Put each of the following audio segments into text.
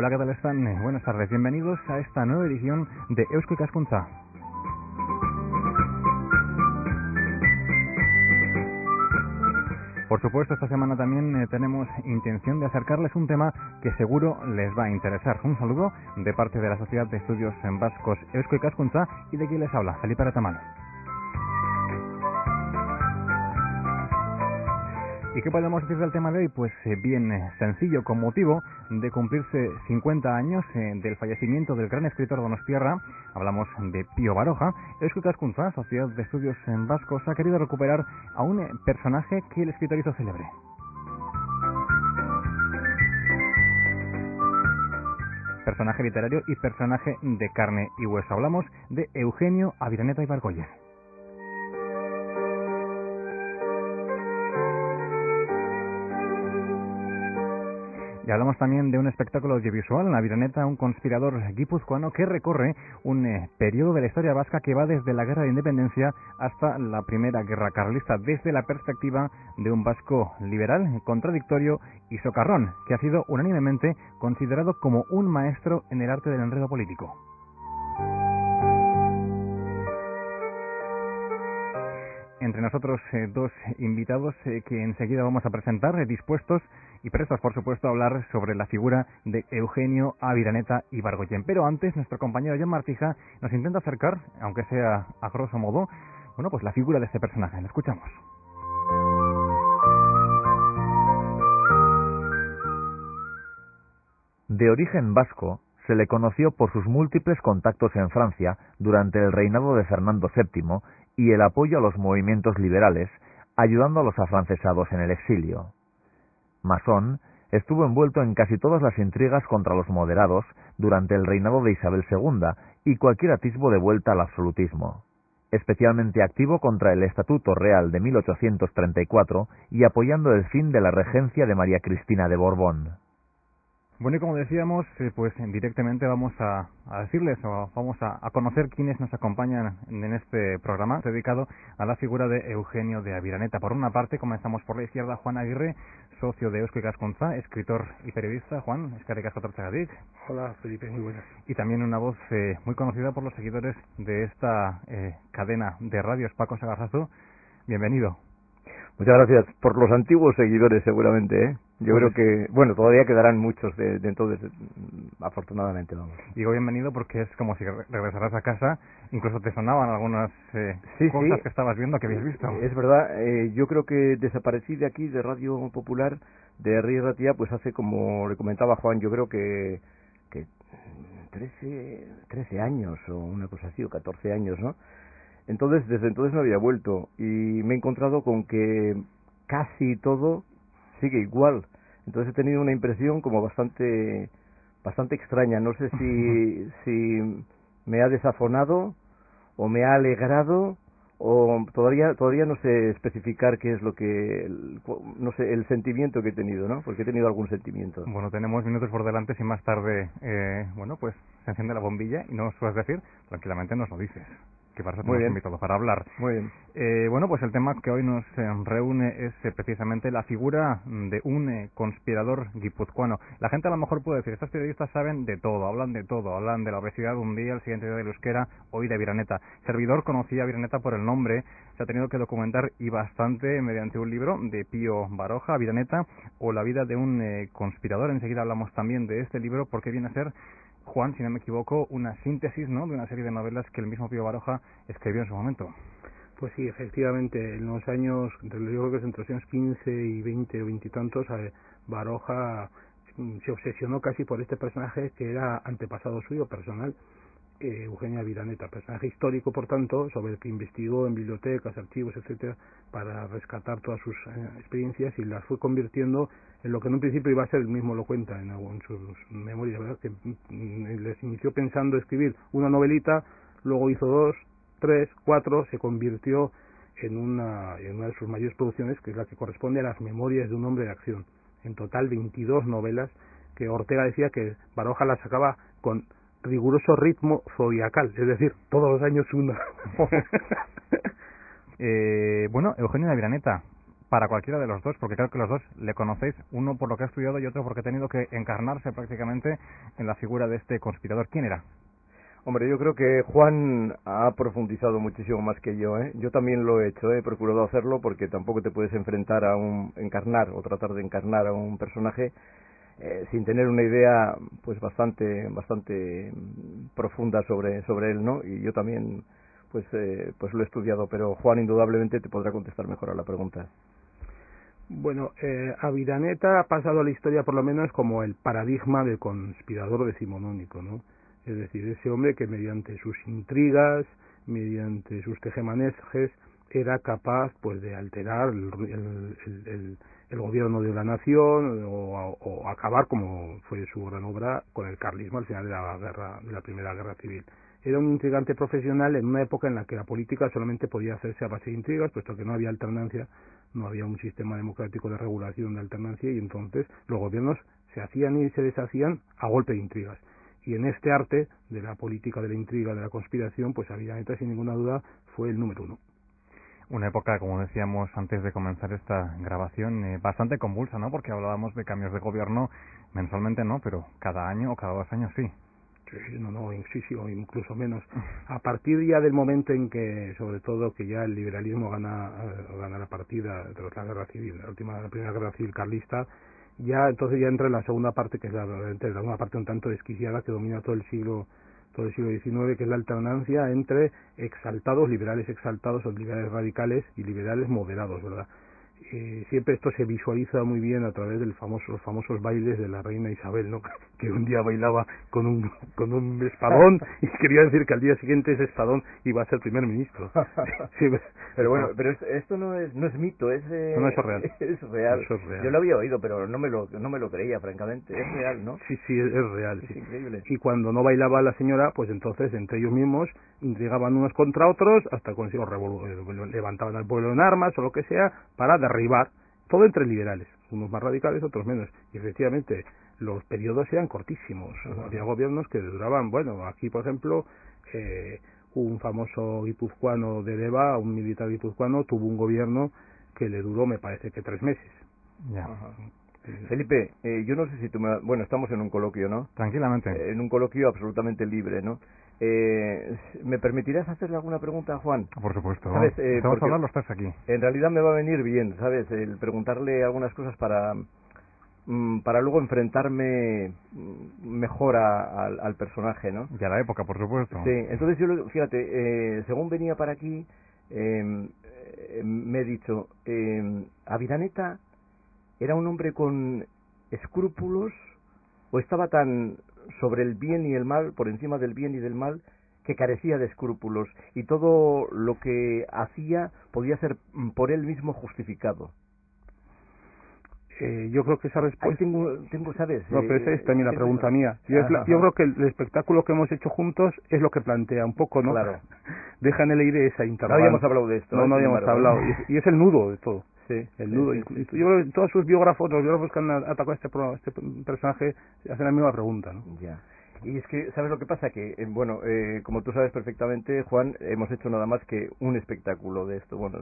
Hola, ¿qué tal están? Buenas tardes, bienvenidos a esta nueva edición de Eusko Ikaskuntza. Por supuesto, esta semana también tenemos intención de acercarles un tema que seguro les va a interesar. Un saludo de parte de la Sociedad de Estudios Vascos Eusko Ikaskuntza y de quien les habla, Felipe Retamal. ¿Y qué podemos decir del tema de hoy? Pues bien sencillo, con motivo de cumplirse 50 años del fallecimiento del gran escritor donostiarra, hablamos de Pío Baroja. Eusko Ikaskuntza, Sociedad de Estudios Vascos, ha querido recuperar a un personaje que el escritor hizo célebre. Personaje literario y personaje de carne y hueso. Hablamos de Eugenio Aviraneta Ibargoyen. Y hablamos también de un espectáculo audiovisual, Aviraneta, un conspirador guipuzcoano que recorre un periodo de la historia vasca que va desde la Guerra de Independencia hasta la Primera Guerra Carlista, desde la perspectiva de un vasco liberal, contradictorio y socarrón, que ha sido unánimemente considerado como un maestro en el arte del enredo político. Entre nosotros dos invitados que enseguida vamos a presentar, dispuestos y prestos, por supuesto, a hablar sobre la figura de Eugenio Aviraneta Ibargoyen. Pero antes, nuestro compañero Jan Martija nos intenta acercar, aunque sea a grosso modo, pues la figura de este personaje. Lo escuchamos. De origen vasco, se le conoció por sus múltiples contactos en Francia durante el reinado de Fernando VII y el apoyo a los movimientos liberales, ayudando a los afrancesados en el exilio. Masón, estuvo envuelto en casi todas las intrigas contra los moderados durante el reinado de Isabel II y cualquier atisbo de vuelta al absolutismo. Especialmente activo contra el Estatuto Real de 1834 y apoyando el fin de la regencia de María Cristina de Borbón. Bueno, y como decíamos, pues directamente vamos a decirles o vamos a conocer quiénes nos acompañan en este programa dedicado a la figura de Eugenio de Aviraneta. Por una parte, comenzamos por la izquierda, Juan Aguirre, socio de Eusko Ikaskuntza, escritor y periodista. Juan, eskerrik asko etortzeagatik. Hola, Felipe, muy buenas. Y también una voz muy conocida por los seguidores de esta cadena de radios, Paco Sagarzazu. Bienvenido. Muchas gracias por los antiguos seguidores, seguramente, ¿eh? Yo creo que, todavía quedarán muchos de entonces, afortunadamente, vamos. Digo bienvenido porque es como si regresaras a casa, incluso te sonaban algunas cosas que estabas viendo, que habías visto. Es verdad, yo creo que desaparecí de aquí, de Radio Popular, de Herri Ratia, pues hace, como le comentaba Juan, yo creo que 13 años o una cosa así, o 14 años, ¿no? Entonces, desde entonces no había vuelto y me he encontrado con que casi todo sigue igual. Entonces he tenido una impresión como bastante extraña. No sé si me ha desafonado o me ha alegrado o todavía no sé especificar qué es lo que, no sé, el sentimiento que he tenido, ¿no? Porque he tenido algún sentimiento. Bueno, tenemos minutos por delante, si más tarde, pues se enciende la bombilla y no os puedes decir, tranquilamente nos lo dices. Que para eso te hemos invitado, para hablar. Muy bien. Pues el tema que hoy nos reúne es precisamente la figura de un conspirador guipuzcoano. La gente a lo mejor puede decir, estos periodistas saben de todo, hablan de la obesidad un día, el siguiente día del euskera, hoy de Aviraneta. Servidor conocía a Aviraneta por el nombre, se ha tenido que documentar y bastante mediante un libro de Pío Baroja, Aviraneta, o La vida de un conspirador. Enseguida hablamos también de este libro porque viene a ser, Juan, si no me equivoco, una síntesis, ¿no?, de una serie de novelas que el mismo Pío Baroja escribió en su momento. Pues sí, efectivamente, en los años, yo creo que es entre los años 15 y 20 o 20 y tantos, Baroja se obsesionó casi por este personaje que era antepasado suyo personal, Eugenio Aviraneta, personaje histórico, por tanto, sobre el que investigó en bibliotecas, archivos, etcétera, para rescatar todas sus experiencias y las fue convirtiendo en lo que en un principio iba a ser, él mismo lo cuenta en sus memorias, ¿verdad?, que les inició pensando escribir una novelita, luego hizo 2, 3, 4, se convirtió en una de sus mayores producciones, que es la que corresponde a las Memorias de un hombre de acción. En total 22 novelas que Ortega decía que Baroja las sacaba con riguroso ritmo zodiacal, es decir, todos los años una. Eugenio de Aviraneta, para cualquiera de los dos, porque creo que los dos le conocéis, uno por lo que ha estudiado y otro porque ha tenido que encarnarse prácticamente en la figura de este conspirador. ¿Quién era? Hombre, yo creo que Juan ha profundizado muchísimo más que yo, ¿eh? Yo también lo he hecho, he procurado hacerlo porque tampoco te puedes enfrentar a encarnar o tratar de encarnar a un personaje sin tener una idea pues bastante profunda sobre él, ¿no? Y yo también pues lo he estudiado, pero Juan indudablemente te podrá contestar mejor a la pregunta. Bueno, Aviraneta ha pasado a la historia por lo menos como el paradigma del conspirador decimonónico, ¿no? Es decir, ese hombre que mediante sus intrigas, mediante sus tejemanejes, era capaz pues de alterar el gobierno de la nación o acabar, como fue su gran obra, con el carlismo al final de la Primera Guerra Civil. Era un intrigante profesional en una época en la que la política solamente podía hacerse a base de intrigas, puesto que no había alternancia, no había un sistema democrático de regulación de alternancia, y entonces los gobiernos se hacían y se deshacían a golpe de intrigas. Y en este arte de la política, de la intriga, de la conspiración, pues Aviraneta sin ninguna duda fue el número uno. Una época, como decíamos antes de comenzar esta grabación, bastante convulsa, ¿no? Porque hablábamos de cambios de gobierno mensualmente, no, pero cada año o cada 2 años sí. Sí, o incluso menos. A partir ya del momento en que, sobre todo, que ya el liberalismo gana la partida tras la guerra civil, la primera guerra civil carlista, ya entonces ya entra en la segunda parte, que es la segunda parte un tanto desquiciada que domina todo el siglo XIX, que es la alternancia entre liberales exaltados o liberales radicales y liberales moderados, ¿verdad? Siempre esto se visualiza muy bien a través de los famosos bailes de la reina Isabel, ¿no? Que un día bailaba con un espadón y quería decir que al día siguiente ese espadón iba a ser primer ministro. Sí, pero bueno, pero esto no es mito, es no, eso es real. Es real. Eso es real. Yo lo había oído, pero no me lo creía, francamente. Es real, ¿no? Sí, es real. Es sí. increíble. Y cuando no bailaba la señora, pues entonces entre ellos mismos intrigaban unos contra otros hasta conseguir levantaban al pueblo en armas o lo que sea para derribar, todo entre liberales, unos más radicales, otros menos. Y efectivamente los periodos eran cortísimos. Había gobiernos que duraban, bueno, aquí por ejemplo un famoso guipuzcoano de Deva, un militar guipuzcoano, tuvo un gobierno que le duró, me parece que 3 meses. Ya. Felipe, yo no sé si bueno, estamos en un coloquio, ¿no? Tranquilamente. En un coloquio absolutamente libre, ¿no? ¿Me permitirás hacerle alguna pregunta a Juan? Por supuesto. ¿Sabes? Vamos a hablar los tres aquí. En realidad me va a venir bien, ¿sabes? El preguntarle algunas cosas para luego enfrentarme mejor al personaje, ¿no? Y a la época, por supuesto. Sí, entonces yo, fíjate, según venía para aquí, me he dicho, Aviraneta ¿era un hombre con escrúpulos o estaba tan sobre el bien y el mal, por encima del bien y del mal, que carecía de escrúpulos y todo lo que hacía podía ser por él mismo justificado? Yo creo que esa respuesta... Ahí tengo, ¿sabes? No, pero esa es también la pregunta mía. Yo creo que el espectáculo que hemos hecho juntos es lo que plantea un poco, ¿no? Claro. Deja en el aire esa intervalo. No habíamos hablado de esto. No habíamos hablado. Y es el nudo de todo. Sí. El nudo. Sí. Yo creo que todos los biógrafos que han atacado a este personaje hacen la misma pregunta, ¿no? Ya. Y es que, ¿sabes lo que pasa? Que, como tú sabes perfectamente, Juan, hemos hecho nada más que un espectáculo de esto. Bueno,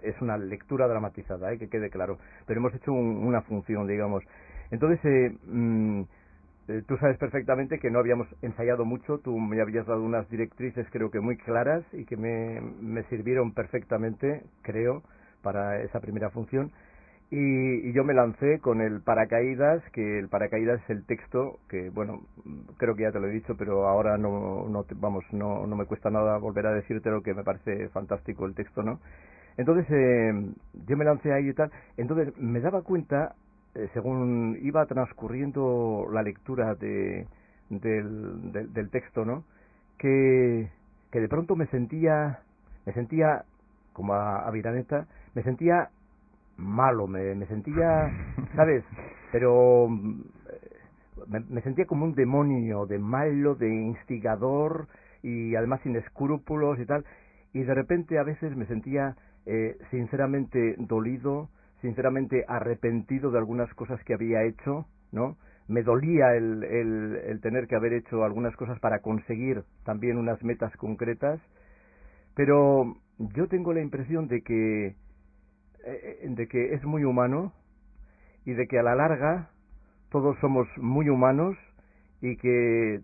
es una lectura dramatizada, que quede claro. Pero hemos hecho una función, digamos. Entonces, tú sabes perfectamente que no habíamos ensayado mucho. Tú me habías dado unas directrices, creo que muy claras, y que me sirvieron perfectamente, creo, para esa primera función. Y yo me lancé con el paracaídas, que el paracaídas es el texto, que bueno, creo que ya te lo he dicho, pero ahora no me cuesta nada volver a decírtelo, que me parece fantástico el texto, ¿no? Entonces, yo me lancé ahí y tal, entonces me daba cuenta, según iba transcurriendo la lectura del texto, ¿no? Que de pronto me sentía, como a Aviraneta, me sentía malo, me sentía, ¿sabes? Pero me sentía como un demonio, de malo, de instigador y además sin escrúpulos y tal. Y de repente a veces me sentía sinceramente dolido, sinceramente arrepentido de algunas cosas que había hecho, ¿no? Me dolía el tener que haber hecho algunas cosas para conseguir también unas metas concretas, pero yo tengo la impresión de que de que es muy humano y de que a la larga todos somos muy humanos y que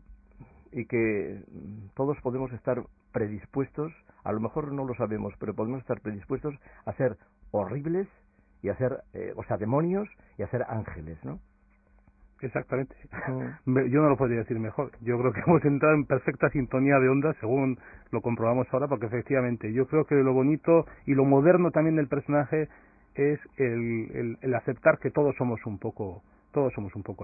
todos podemos estar predispuestos, a lo mejor no lo sabemos, pero podemos estar predispuestos a ser horribles y a ser, demonios y a ser ángeles, ¿no? Exactamente. Yo no lo podría decir mejor. Yo creo que hemos entrado en perfecta sintonía de ondas, según lo comprobamos ahora, porque efectivamente yo creo que lo bonito y lo moderno también del personaje es el aceptar que todos somos un poco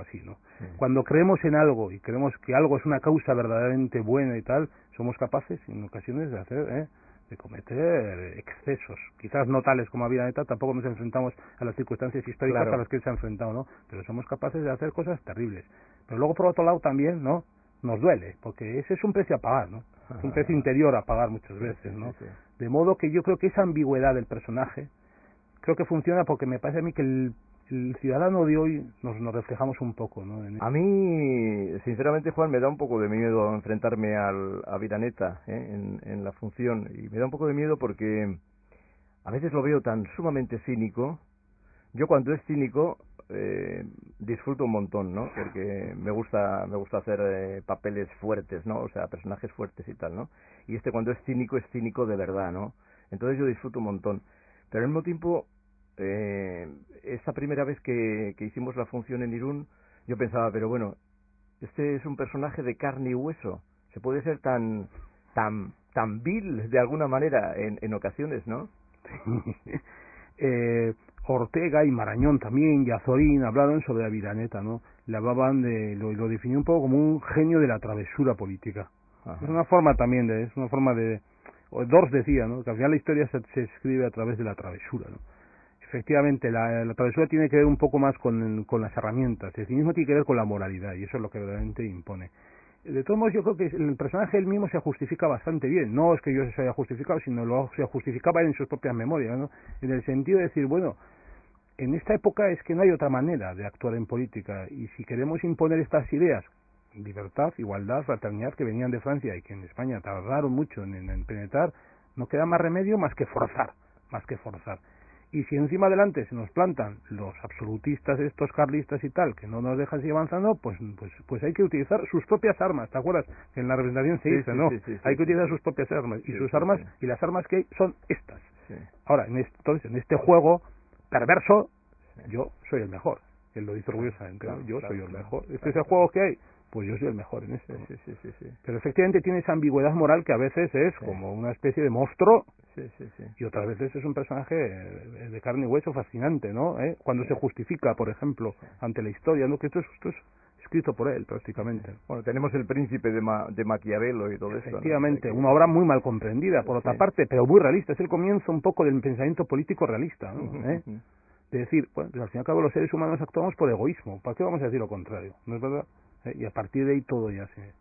así, ¿no? Sí. Cuando creemos en algo y creemos que algo es una causa verdaderamente buena y tal, somos capaces en ocasiones de cometer excesos, quizás no tales como Aviraneta, tampoco nos enfrentamos a las circunstancias históricas a las que él se ha enfrentado, ¿no? Pero somos capaces de hacer cosas terribles. Pero luego, por otro lado, también, ¿no? Nos duele, porque ese es un precio a pagar, ¿no? Es un precio interior a pagar muchas veces, ¿no? Sí. De modo que yo creo que esa ambigüedad del personaje, creo que funciona porque me parece a mí que el ciudadano de hoy nos reflejamos un poco, ¿no? A mí, sinceramente, Juan, me da un poco de miedo enfrentarme a Aviraneta en la función, y me da un poco de miedo porque a veces lo veo tan sumamente cínico. Yo cuando es cínico disfruto un montón, ¿no? Porque me gusta hacer papeles fuertes, ¿no? O sea, personajes fuertes y tal, ¿no? Y cuando es cínico de verdad, ¿no? Entonces yo disfruto un montón. Pero al mismo tiempo, esa primera vez que hicimos la función en Irún, yo pensaba, pero bueno, este es un personaje de carne y hueso, se puede ser tan vil de alguna manera en ocasiones, ¿no? Ortega y Marañón también, y Azorín hablaron sobre Aviraneta, ¿no? Le hablaban lo definió un poco como un genio de la travesura política. Ajá. Es una forma de Dors decía, ¿no? Que al final la historia se escribe a través de la travesura, ¿no? Efectivamente, la travesura tiene que ver un poco más con las herramientas, el cinismo tiene que ver con la moralidad, y eso es lo que verdaderamente impone. De todos modos, yo creo que el personaje él mismo se justifica bastante bien, no es que yo se haya justificado, sino se justificaba en sus propias memorias, ¿no? En el sentido de decir, bueno, en esta época es que no hay otra manera de actuar en política, y si queremos imponer estas ideas, libertad, igualdad, fraternidad, que venían de Francia y que en España tardaron mucho en penetrar, no queda más remedio más que forzar. Y si encima adelante se nos plantan los absolutistas, estos carlistas y tal, que no nos dejan seguir avanzando, pues hay que utilizar sus propias armas. ¿Te acuerdas? Que en la representación se dice, ¿no? Hay que utilizar sus propias armas. Y sus armas, y las armas que hay son estas. Sí. Ahora, entonces, en este juego perverso, yo soy el mejor. Él lo dice orgullosamente, ¿no? Yo soy el mejor. Este es el juego que hay. Pues yo soy el mejor en esto. Sí. Pero efectivamente tiene esa ambigüedad moral que a veces es como una especie de monstruo y otras veces es un personaje de carne y hueso fascinante, ¿no? Cuando se justifica, por ejemplo, ante la historia, ¿no? Que esto es escrito por él prácticamente. Bueno, tenemos El Príncipe de Maquiavelo y todo eso. Efectivamente, ¿no? Una obra muy mal comprendida, por otra parte, pero muy realista. Es el comienzo un poco del pensamiento político realista, ¿no? De decir, bueno, pues al fin y al cabo los seres humanos actuamos por egoísmo. ¿Para qué vamos a decir lo contrario? ¿No es verdad? Y a partir de ahí todo ya se...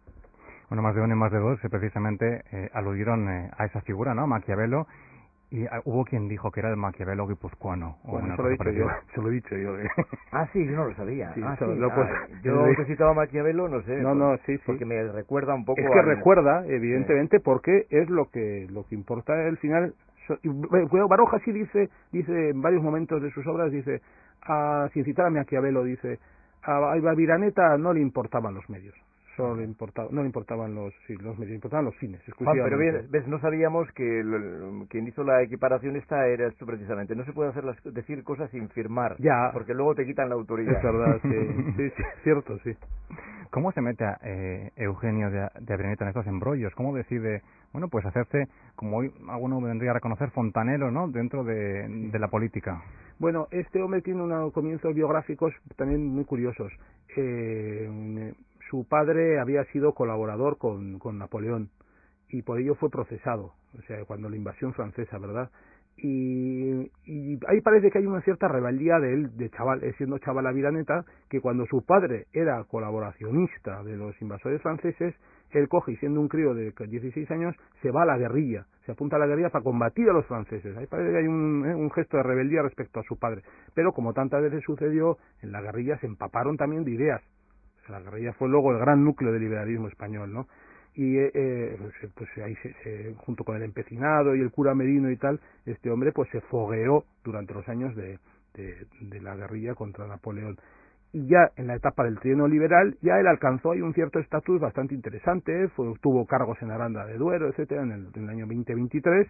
Bueno, más de uno y más de dos precisamente aludieron a esa figura, ¿no? Maquiavelo, y hubo quien dijo que era el Maquiavelo guipuzcoano. Bueno, se lo he dicho yo. Ah, sí, yo no lo sabía. Sí, yo que citaba Maquiavelo, no sé. Sí. Porque me recuerda un poco es que recuerda, evidentemente, porque es lo que importa al final. Baroja sí dice en varios momentos de sus obras, dice, sin citar a Maquiavelo, dice, a Aviraneta no le importaban los medios, no le importaban los medios, importaban los fines exclusivamente. Pero bien, ves, no sabíamos que quien hizo la equiparación esta era tú precisamente. No se puede decir cosas sin firmar, ya, porque luego te quitan la autoridad. Es verdad, sí, cierto, sí. ¿Cómo se mete a Eugenio de Aviraneta en estos embrollos? ¿Cómo decide, bueno, pues hacerse, como hoy alguno vendría a reconocer, fontanero, ¿no?, dentro de la política? Bueno, este hombre tiene unos comienzos biográficos también muy curiosos. Su padre había sido colaborador con Napoleón y por ello fue procesado, o sea, cuando la invasión francesa, ¿verdad? Y ahí parece que hay una cierta rebeldía de él, de chaval, siendo chaval Aviraneta, que cuando su padre era colaboracionista de los invasores franceses, él coge y siendo un crío de 16 años, se va a la guerrilla, se apunta a la guerrilla para combatir a los franceses. Ahí parece que hay un gesto de rebeldía respecto a su padre. Pero como tantas veces sucedió, en la guerrilla se empaparon también de ideas. O sea, la guerrilla fue luego el gran núcleo del liberalismo español, ¿no? y pues ahí junto con el empecinado y el cura Merino y tal, este hombre pues se fogueó durante los años de la guerrilla contra Napoleón. Y ya en la etapa del trienio liberal, ya él alcanzó ahí un cierto estatus bastante interesante, tuvo cargos en Aranda de Duero, etcétera, en el año 2023,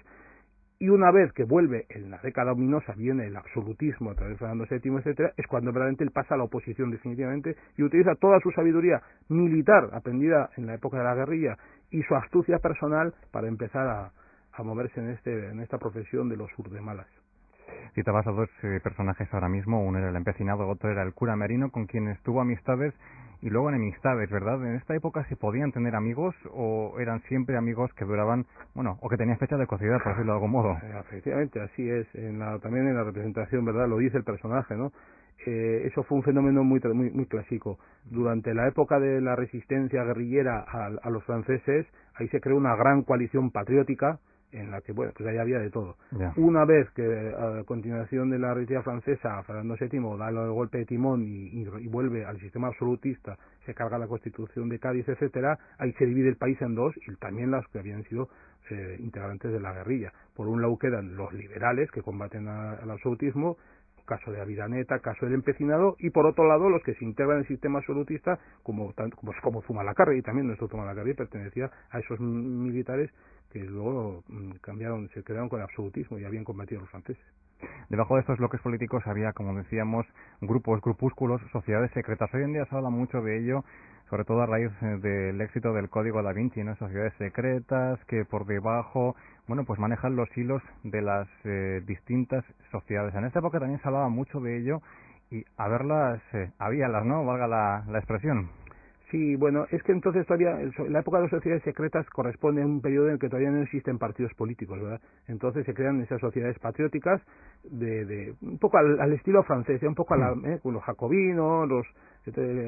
y una vez que vuelve en la década ominosa, viene el absolutismo a través de Fernando VII, etcétera, es cuando verdaderamente él pasa a la oposición definitivamente y utiliza toda su sabiduría militar aprendida en la época de la guerrilla y su astucia personal para empezar a moverse en esta profesión de los urdemalas. Citabas a dos personajes ahora mismo, uno era el empecinado, otro era el cura Merino, con quienes tuvo amistades y luego enemistades, ¿verdad? ¿En esta época se podían tener amigos o eran siempre amigos que duraban, bueno, o que tenían fecha de caducidad, por decirlo de algún modo? Efectivamente, así es. También en la representación, ¿verdad? Lo dice el personaje, ¿no? Eso fue un fenómeno muy clásico. Durante la época de la resistencia guerrillera a los franceses, ahí se creó una gran coalición patriótica en la que, bueno, pues ahí había de todo. Yeah. Una vez que a continuación de la retirada francesa, Fernando VII da el golpe de timón y vuelve al sistema absolutista, se carga la Constitución de Cádiz, etcétera, ahí se divide el país en dos, y también las que habían sido integrantes de la guerrilla. Por un lado quedan los liberales que combaten al absolutismo, caso de Aviraneta, caso del empecinado, y por otro lado los que se integran en el sistema absolutista como Zumalacárregui, también nuestro Zumalacárregui pertenecía a esos militares que luego se quedaron con el absolutismo y habían combatido a los franceses. Debajo de estos bloques políticos había, como decíamos, grupúsculos, sociedades secretas. Hoy en día se habla mucho de ello, sobre todo a raíz del éxito del Código Da Vinci, ¿no? Sociedades secretas que por debajo, bueno, pues manejan los hilos de las distintas sociedades. En esta época también se hablaba mucho de ello y habíalas, ¿no? Valga la expresión. Sí, bueno, es que entonces todavía la época de las sociedades secretas corresponde a un periodo en el que todavía no existen partidos políticos, ¿verdad? Entonces se crean esas sociedades patrióticas de un poco al estilo francés, un poco con los jacobinos, los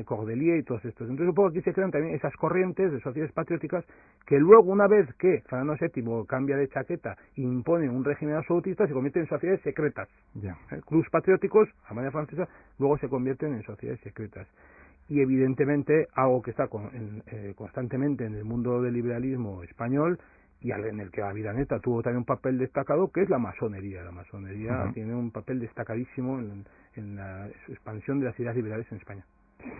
Cordelier y todos estos. Entonces un poco aquí se crean también esas corrientes de sociedades patrióticas que luego, una vez que Fernando VII cambia de chaqueta e impone un régimen absolutista, se convierten en sociedades secretas. Yeah. Clubs patrióticos, a manera francesa, luego se convierten en sociedades secretas. Y evidentemente algo que está constantemente en el mundo del liberalismo español y en el que Aviraneta tuvo también un papel destacado, que es la masonería. La masonería tiene un papel destacadísimo en la expansión de las ideas liberales en España.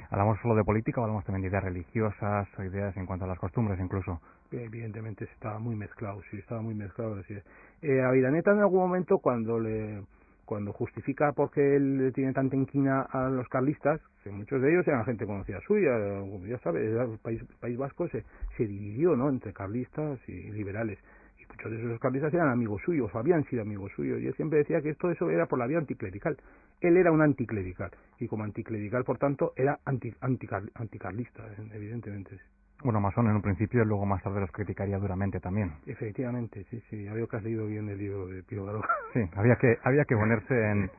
¿Hablamos solo de política o hablamos también de ideas religiosas o ideas en cuanto a las costumbres incluso? Evidentemente estaba muy mezclado, sí, estaba muy mezclado. Así es. Aviraneta en algún momento cuando justifica por qué él tiene tanta inquina a los carlistas, que muchos de ellos eran gente conocida suya, ya sabes, el País Vasco se dividió, ¿no?, entre carlistas y liberales, y muchos de esos carlistas eran amigos suyos, o habían sido amigos suyos, y él siempre decía que todo eso era por la vía anticlerical. Él era un anticlerical, y como anticlerical, por tanto, era anticarlista, evidentemente. Bueno, masón en un principio, luego más tarde los criticaría duramente también. Efectivamente, sí, ya veo que has leído bien el libro de Pío Baroja. Sí, había que ponerse en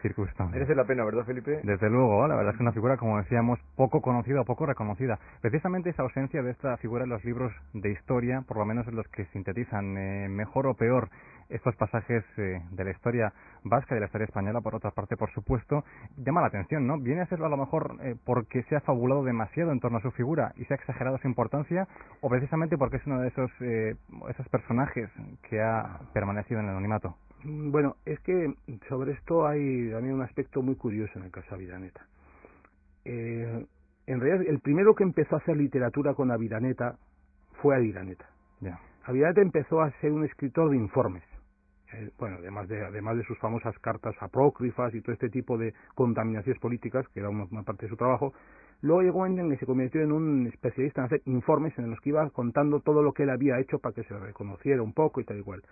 circunstancias. Merece la pena, ¿verdad, Felipe? Desde luego, la verdad es que una figura, como decíamos, poco conocida, poco reconocida. Precisamente esa ausencia de esta figura en los libros de historia, por lo menos en los que sintetizan mejor o peor estos pasajes de la historia vasca y de la historia española, por otra parte, por supuesto, llama la atención, ¿no? Viene a serlo a lo mejor porque se ha fabulado demasiado en torno a su figura y se ha exagerado su importancia, o precisamente porque es uno de esos personajes que ha permanecido en el anonimato. Bueno, es que sobre esto hay también un aspecto muy curioso en el caso de Aviraneta. En realidad, el primero que empezó a hacer literatura con Aviraneta fue Aviraneta. Yeah. Aviraneta empezó a ser un escritor de informes. Bueno, además de sus famosas cartas apócrifas y todo este tipo de contaminaciones políticas, que era una parte de su trabajo, luego llegó un momento en que se convirtió en un especialista en hacer informes en los que iba contando todo lo que él había hecho para que se reconociera un poco y tal y cual.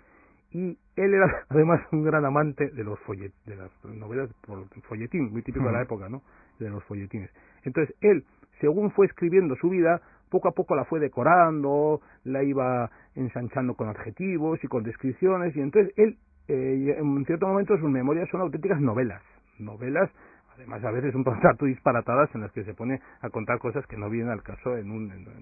Y él era además un gran amante de de las novelas por folletín, muy típico de la época, ¿no?, de los folletines. Entonces él, según fue escribiendo su vida, poco a poco la fue decorando, la iba ensanchando con adjetivos y con descripciones, y entonces él, en cierto momento, sus memorias son auténticas novelas, además a veces un tanto disparatadas, en las que se pone a contar cosas que no vienen al caso en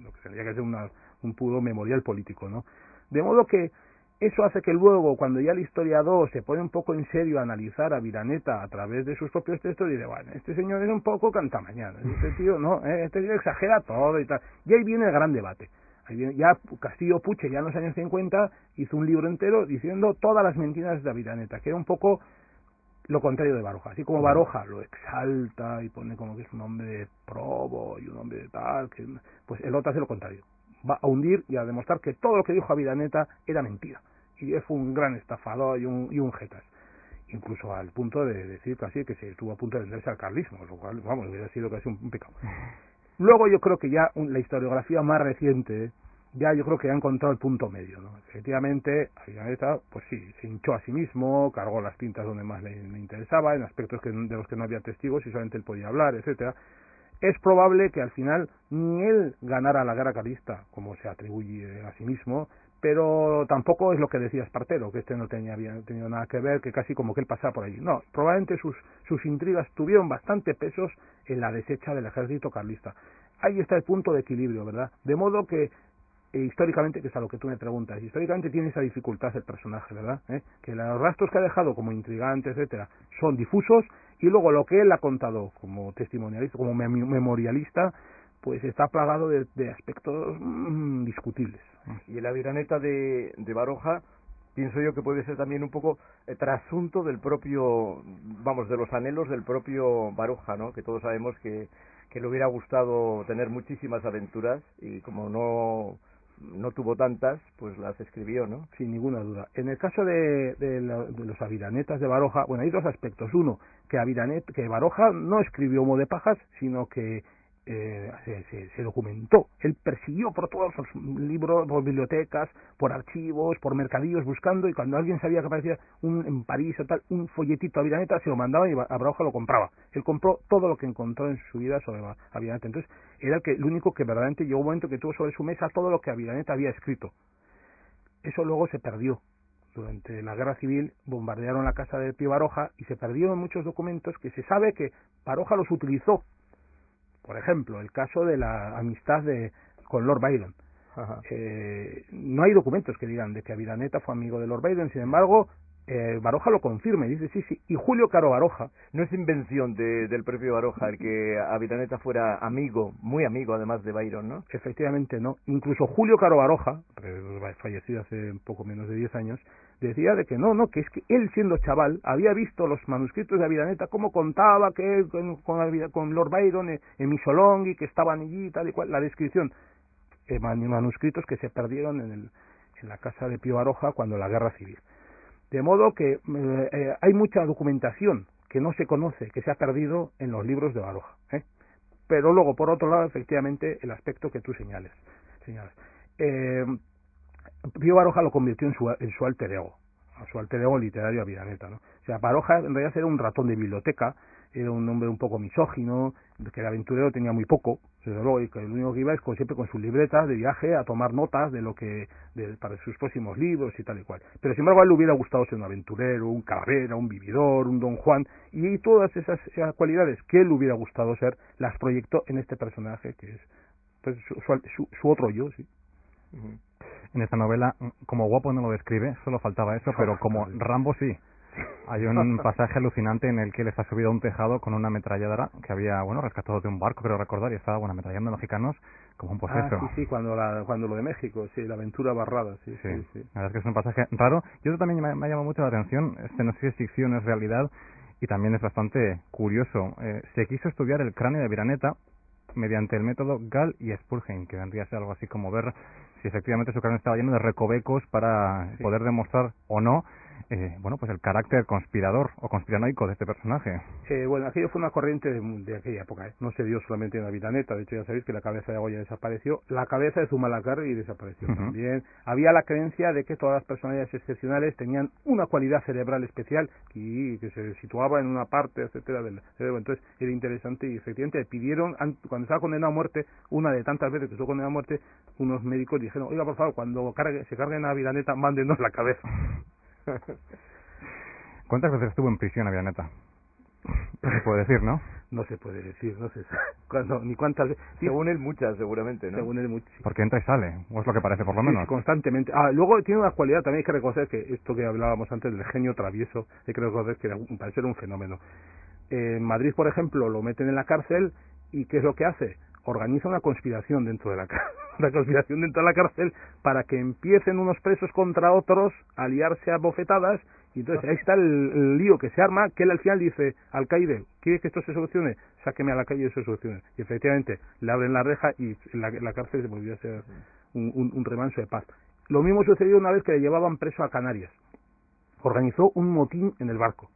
lo que tendría que ser un puro memorial político, ¿no? De modo que eso hace que luego, cuando ya el historiador se pone un poco en serio a analizar a Aviraneta a través de sus propios textos, dice, bueno, este señor es un poco cantamañana, este tío no, este tío exagera todo y tal. Y ahí viene el gran debate. Ya Castillo Puche, ya en los años 50, hizo un libro entero diciendo todas las mentiras de Aviraneta, que era un poco lo contrario de Baroja. Así como Baroja lo exalta y pone como que es un hombre de probo y un hombre de tal, pues el otro hace lo contrario. Va a hundir y a demostrar que todo lo que dijo Aviraneta era mentira. Y fue un gran estafador y un jetas. Incluso al punto de decir casi que se estuvo a punto de venderse al carlismo, lo cual, vamos, hubiera sido casi un pecado. Luego yo creo que ya la historiografía más reciente, ya yo creo que ha encontrado el punto medio, ¿no? Efectivamente, Aviraneta, pues sí, se hinchó a sí mismo, cargó las tintas donde más le interesaba, en aspectos de los que no había testigos y solamente él podía hablar, etcétera. Es probable que al final ni él ganara la guerra carlista, como se atribuye a sí mismo, pero tampoco es lo que decía Espartero, que no había tenido nada que ver, que casi como que él pasaba por allí. No, probablemente sus intrigas tuvieron bastante pesos en la deshecha del ejército carlista. Ahí está el punto de equilibrio, ¿verdad? De modo que, históricamente, que es a lo que tú me preguntas, históricamente tiene esa dificultad el personaje, ¿verdad? Que los rastros que ha dejado como intrigante, etcétera, son difusos, y luego lo que él ha contado como testimonialista, como memorialista, pues está plagado de aspectos discutibles. Y el Aviraneta de Baroja, pienso yo que puede ser también un poco trasunto del propio, vamos, de los anhelos del propio Baroja, ¿no? Que todos sabemos que le hubiera gustado tener muchísimas aventuras y como no tuvo tantas, pues las escribió, ¿no? Sin ninguna duda. En el caso de los Aviranetas de Baroja, bueno, hay dos aspectos. Uno, que Baroja no escribió Humo de Pajas, sino que se documentó. Él persiguió por todos los libros, por bibliotecas, por archivos, por mercadillos buscando, y cuando alguien sabía que aparecía en París o tal, un folletito a Aviraneta, se lo mandaba y a Baroja lo compraba. Él compró todo lo que encontró en su vida sobre Aviraneta. Entonces, era el único que verdaderamente llegó un momento que tuvo sobre su mesa todo lo que Aviraneta había escrito. Eso luego se perdió. Durante la guerra civil bombardearon la casa de Pío Baroja y se perdieron muchos documentos que se sabe que Baroja los utilizó. Por ejemplo, el caso de la amistad con Lord Byron. No hay documentos que digan de que Aviraneta fue amigo de Lord Byron, sin embargo, Baroja lo confirma y dice sí. Y Julio Caro Baroja. No es invención del propio Baroja el que Aviraneta fuera amigo, muy amigo además de Byron, ¿no? Efectivamente, no. Incluso Julio Caro Baroja, fallecido hace un poco menos de 10 años, decía de que no, que es que él siendo chaval había visto los manuscritos de Aviraneta, cómo contaba que con Lord Byron en Missolonghi, que estaban allí, tal y cual, la descripción, manuscritos que se perdieron en la casa de Pío Baroja cuando la guerra civil. De modo que hay mucha documentación que no se conoce, que se ha perdido en los libros de Baroja. Pero luego, por otro lado, efectivamente, el aspecto que tú señalas. Pío Baroja lo convirtió en su alter ego, literario Aviraneta, ¿no? O sea, Baroja en realidad era un ratón de biblioteca, era un hombre un poco misógino, que el aventurero tenía muy poco, desde luego, y que lo único que iba es siempre con sus libretas de viaje a tomar notas para sus próximos libros y tal y cual. Pero sin embargo a él le hubiera gustado ser un aventurero, un calavera, un vividor, un Don Juan, y todas esas cualidades que él le hubiera gustado ser, las proyectó en este personaje que es pues, su otro yo, sí. En esta novela, como guapo no lo describe, solo faltaba eso, pero como Rambo sí. Hay un pasaje alucinante en el que él está subido a un tejado con una ametralladora que había, rescatado de un barco, creo recordar, y estaba, ametrallando a mexicanos como un poseso. Sí, cuando lo de México, sí, la aventura barrada, sí. La verdad es que es un pasaje raro. Y eso también me ha llamado mucho la atención, no sé si es ficción, es realidad, y también es bastante curioso. Se quiso estudiar el cráneo de Aviraneta mediante el método Gall y Spurgeon, que vendría a ser algo así como ver si efectivamente su cráneo estaba lleno de recovecos para poder demostrar o no pues el carácter conspirador o conspiranoico de este personaje. Aquello fue una corriente de aquella época, no se dio solamente en Aviraneta. De hecho ya sabéis que la cabeza de Goya desapareció, la cabeza de Zumalacárregui desapareció también. Había la creencia de que todas las personalidades excepcionales tenían una cualidad cerebral especial y que se situaba en una parte, etcétera, del cerebro. Entonces era interesante y efectivamente pidieron, cuando estaba condenado a muerte, una de tantas veces que estuvo condenado a muerte, unos médicos dijeron, oiga, por favor, cuando se carguen a Aviraneta, mándenos la cabeza. ¿Cuántas veces estuvo en prisión Aviraneta? No se puede decir, ¿no? No se puede decir, no se sabe ni cuántas veces. Según él, muchas, seguramente, ¿no? Según él, muchas. Sí. Porque entra y sale, o es lo que parece, por lo menos. Sí, constantemente. Luego tiene una cualidad, también hay que reconocer que esto que hablábamos antes del genio travieso, hay que reconocer que parece un fenómeno. En Madrid, por ejemplo, lo meten en la cárcel y ¿qué es lo que hace? Organiza una conspiración dentro de la cárcel. una conspiración dentro de la cárcel para que empiecen unos presos contra otros a liarse a bofetadas. Y entonces ahí está el lío que se arma, que él al final dice: alcaide, ¿quiere que esto se solucione? Sáqueme a la calle y se solucione. Y efectivamente le abren la reja y la cárcel se volvió a ser un remanso de paz. Lo mismo sucedió una vez que le llevaban preso a Canarias. Organizó un motín en el barco.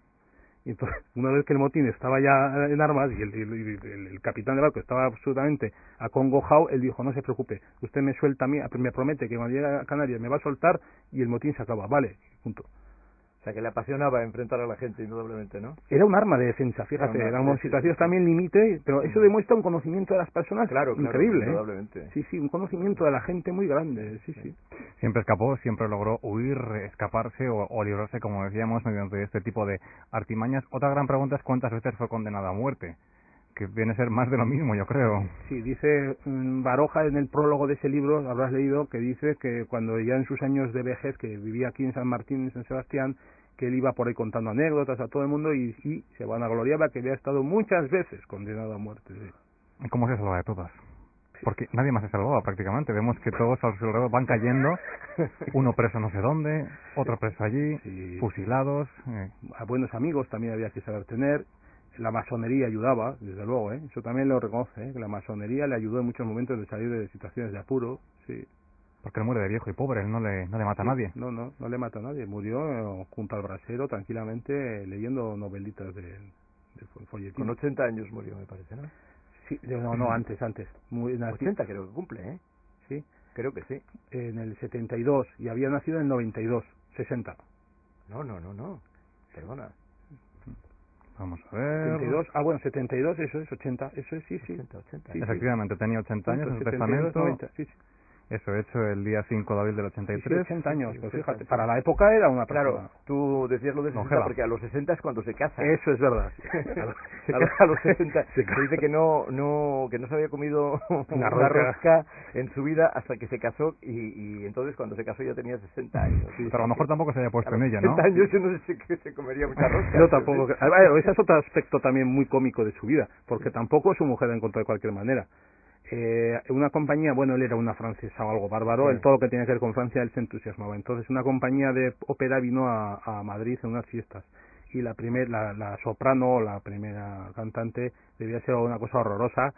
Y entonces, una vez que el motín estaba ya en armas y el capitán del barco estaba absolutamente acongojado, él dijo: no se preocupe, usted me suelta a mí, me promete que cuando llegue a Canarias me va a soltar y el motín se acaba. Vale, punto. O sea, que le apasionaba enfrentar a la gente, indudablemente, ¿no? Era un arma de defensa, fíjate, éramos situaciones también límite, pero eso demuestra un conocimiento de las personas increíble, indudablemente. Sí, un conocimiento de la gente muy grande, sí. Siempre escapó, siempre logró huir, escaparse o librarse, como decíamos, mediante este tipo de artimañas. Otra gran pregunta es cuántas veces fue condenado a muerte, que viene a ser más de lo mismo, yo creo. Sí, dice Baroja en el prólogo de ese libro, habrás leído, que dice que cuando ya en sus años de vejez, que vivía aquí en San Martín, en San Sebastián, que él iba por ahí contando anécdotas a todo el mundo y se vanagloriaba que había estado muchas veces condenado a muerte. Sí. ¿Cómo se salva de todas? Porque nadie más se salvaba prácticamente. Vemos que todos a su alrededor van cayendo, uno preso no sé dónde, otro preso allí, sí. Fusilados. A buenos amigos también había que saber tener. La masonería ayudaba, desde luego, eso también lo reconoce, que la masonería le ayudó en muchos momentos de salir de situaciones de apuro, sí. Porque él muere de viejo y pobre, él no le mata a nadie. No le mata a nadie, murió junto al brasero tranquilamente leyendo novelitas de folletín. Con 80 años murió, me parece, ¿no? Sí, no, antes. 80 creo que cumple, ¿eh? Sí. Creo que sí. En el 72, y había nacido en el 92, 60. No, perdona. Vamos a ver... 72, 72, eso es, 80, eso es, sí. 80. Sí, efectivamente, tenía 80 años en su 72, testamento. 90, sí. Eso hecho el día 5 de abril del 83. Sí, 80 años, pues fíjate, para la época era una persona. Claro, tú decías lo de 60 porque a los 60 es cuando se casa. Eso es verdad. A los 60 se dice que no se había comido una rosca en su vida hasta que se casó y entonces cuando se casó ya tenía 60 años. Sí, pero a lo mejor tampoco se había puesto en ella, ¿no? 60 años yo no sé si se comería mucha rosca. Yo tampoco. Ese es otro aspecto también muy cómico de su vida, porque tampoco su mujer la encontró de cualquier manera. Una compañía, bueno, él era una francesa o algo bárbaro, sí. Todo lo que tiene que ver con Francia él se entusiasmaba. Entonces una compañía de ópera vino a Madrid en unas fiestas y la soprano, la primera cantante, debía ser una cosa horrorosa.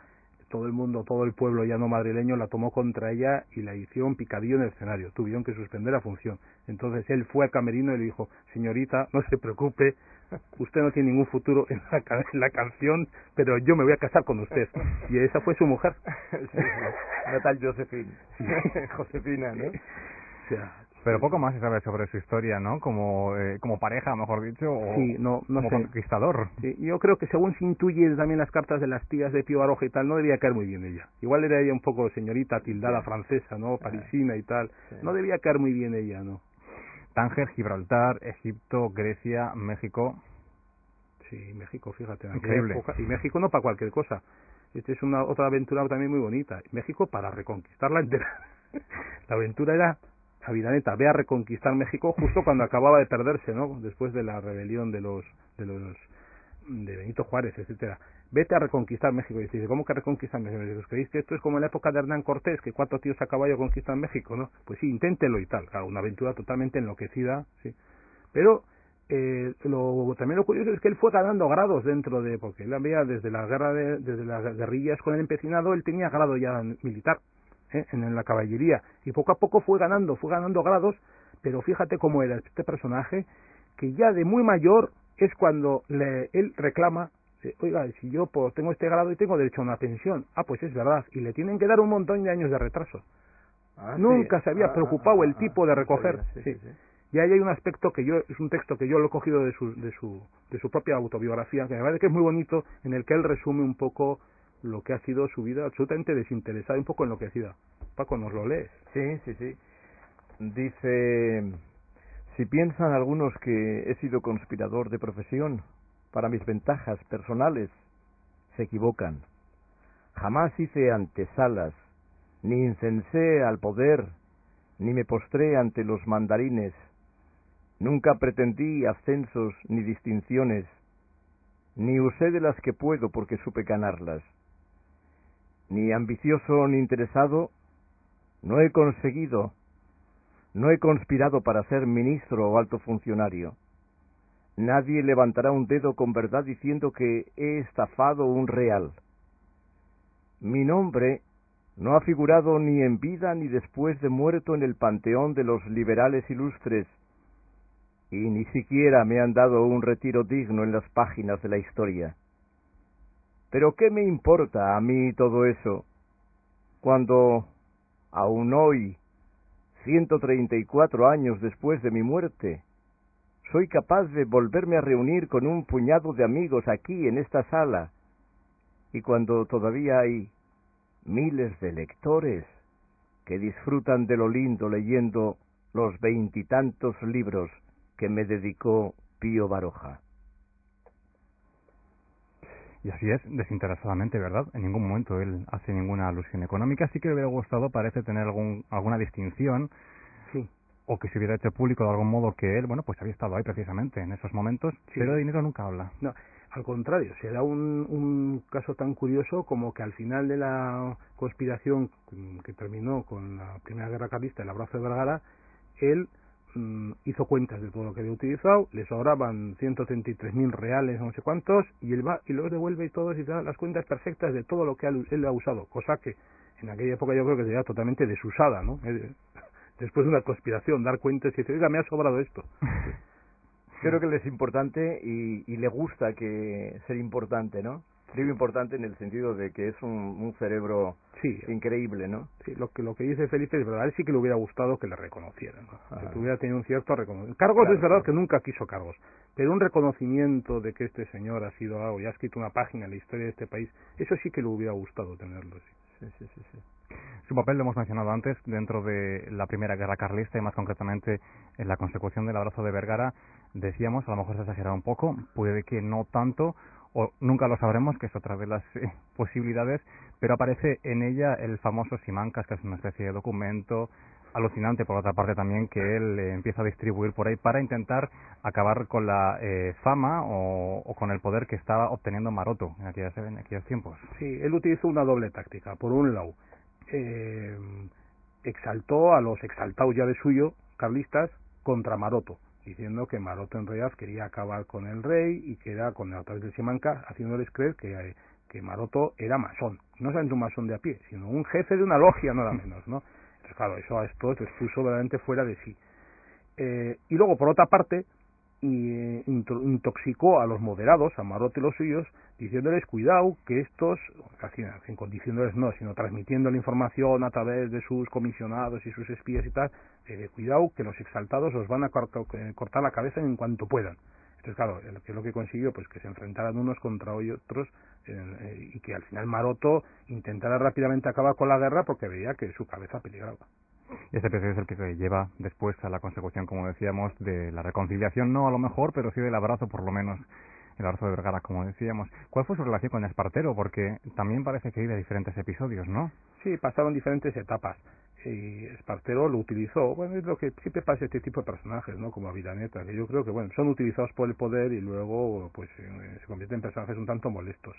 Todo el mundo, todo el pueblo llano madrileño la tomó contra ella y la hicieron picadillo en el escenario. Tuvieron que suspender la función. Entonces él fue al camerino y le dijo: señorita, no se preocupe, usted no tiene ningún futuro en la canción, pero yo me voy a casar con usted. Y esa fue su mujer. Sí, una tal Josephine. Sí. Josefina, ¿no? O sea, pero poco más se sabe sobre su historia, ¿no? Como pareja, mejor dicho, o sí, no como sé. Conquistador. Sí, yo creo que según se intuye también las cartas de las tías de Pío Baroja y tal, no debía caer muy bien ella. Igual era ella un poco señorita tildada francesa, ¿no? Parisina y tal. Sí. No debía caer muy bien ella, ¿no? Tánger, Gibraltar, Egipto, Grecia, México. Sí, México, fíjate. Increíble. Y México no para cualquier cosa. Esta es otra aventura también muy bonita. México para reconquistarla entera. La aventura era: Aviraneta, ve a reconquistar México justo cuando acababa de perderse, ¿no? Después de la rebelión de Benito Juárez, etcétera. Vete a reconquistar México. Y dice: ¿cómo que reconquistar México? ¿Os creéis que esto es como en la época de Hernán Cortés, que 4 tíos a caballo conquistan México, no? Pues sí, inténtelo y tal. Claro, una aventura totalmente enloquecida, sí. Pero también lo curioso es que él fue ganando grados dentro de, porque él había desde las guerrillas con el empecinado, él tenía grado ya militar. En la caballería, y poco a poco fue ganando grados, pero fíjate cómo era este personaje, que ya de muy mayor es cuando él reclama: oiga, si yo tengo este grado y tengo derecho a una pensión. Pues es verdad, y le tienen que dar un montón de años de retraso. Nunca se había preocupado el tipo de recoger. Sí. Y ahí hay un aspecto es un texto que yo lo he cogido de su propia autobiografía, que me parece que es muy bonito, en el que él resume un poco lo que ha sido su vida, absolutamente desinteresada, un poco enloquecida. Paco, ¿nos lo lees? Sí. Dice: si piensan algunos que he sido conspirador de profesión para mis ventajas personales, se equivocan. Jamás hice antesalas, ni incensé al poder, ni me postré ante los mandarines. Nunca pretendí ascensos ni distinciones, ni usé de las que puedo porque supe ganarlas. Ni ambicioso ni interesado, No he conspirado para ser ministro o alto funcionario. Nadie levantará un dedo con verdad diciendo que he estafado un real. Mi nombre no ha figurado ni en vida ni después de muerto en el panteón de los liberales ilustres, y ni siquiera me han dado un retiro digno en las páginas de la historia. Pero ¿qué me importa a mí todo eso, cuando, aún hoy, 134 años después de mi muerte, soy capaz de volverme a reunir con un puñado de amigos aquí en esta sala, y cuando todavía hay miles de lectores que disfrutan de lo lindo leyendo los 20 y tantos libros que me dedicó Pío Baroja? Y así es, desinteresadamente, ¿verdad? En ningún momento él hace ninguna alusión económica. Sí que le hubiera gustado, parece, tener alguna distinción, Sí. o que se hubiera hecho público de algún modo que él, bueno, pues había estado ahí precisamente en esos momentos, Sí. pero de dinero nunca habla. No, al contrario, se da un caso tan curioso como que al final de la conspiración que terminó con la Primera Guerra Carlista, el abrazo de Vergara, él hizo cuentas de todo lo que había utilizado, le sobraban 133.000 reales, no sé cuántos, y él va y los devuelve y todos y da las cuentas perfectas de todo lo que él ha usado, cosa que en aquella época yo creo que sería totalmente desusada, ¿no? Después de una conspiración, dar cuentas y decir, oiga, me ha sobrado esto. Creo que le es importante y le gusta que ser importante, ¿no? Digo importante en el sentido de que es un cerebro Sí, increíble, ¿no? sí, lo que dice Felipe es verdad. A él sí que le hubiera gustado que le reconocieran, ¿no? Que Ajá. hubiera tenido un cierto reconocimiento. Cargos Claro, es verdad claro. que nunca quiso cargos, pero un reconocimiento de que este señor ha sido algo y ha escrito una página en la historia de este país, eso sí que le hubiera gustado tenerlo, sí. Sí. Su papel lo hemos mencionado antes dentro de la Primera Guerra Carlista y más concretamente en la consecución del abrazo de Vergara. Decíamos, a lo mejor se ha exagerado un poco, puede que no tanto, o nunca lo sabremos, que es otra de las posibilidades, pero aparece en ella el famoso Simancas, que es una especie de documento alucinante, por otra parte también, que él empieza a distribuir por ahí para intentar acabar con la fama o con el poder que estaba obteniendo Maroto en aquellos tiempos. Sí, él utilizó una doble táctica. Por un lado, exaltó a los exaltados ya de suyo, carlistas, contra Maroto, diciendo que Maroto en realidad quería acabar con el rey y que era con a través del Simancas, haciéndoles creer que Maroto era masón, no solamente un masón de a pie, sino un jefe de una logia nada menos, ¿no? Entonces claro, eso a estos les puso verdaderamente fuera de sí. Y luego por otra parte intoxicó a los moderados, a Maroto y los suyos, diciéndoles cuidado que estos, casi diciéndoles no, sino transmitiendo la información a través de sus comisionados y sus espías y tal, cuidado que los exaltados os van a cortar la cabeza en cuanto puedan. Entonces claro, ¿qué es lo que consiguió? Pues que se enfrentaran unos contra otros y que al final Maroto intentara rápidamente acabar con la guerra porque veía que su cabeza peligraba. Y este episodio es el que se lleva después a la consecución, como decíamos, de la reconciliación, no a lo mejor, pero sí del abrazo, por lo menos, el abrazo de Vergara, como decíamos. ¿Cuál fue su relación con Espartero? Porque también parece que hay de diferentes episodios, ¿no? Sí, pasaron diferentes etapas. Y Espartero lo utilizó, bueno, es lo que siempre pasa este tipo de personajes, ¿no? Como Aviraneta, que yo creo que, bueno, son utilizados por el poder y luego, pues, se convierten en personajes un tanto molestos.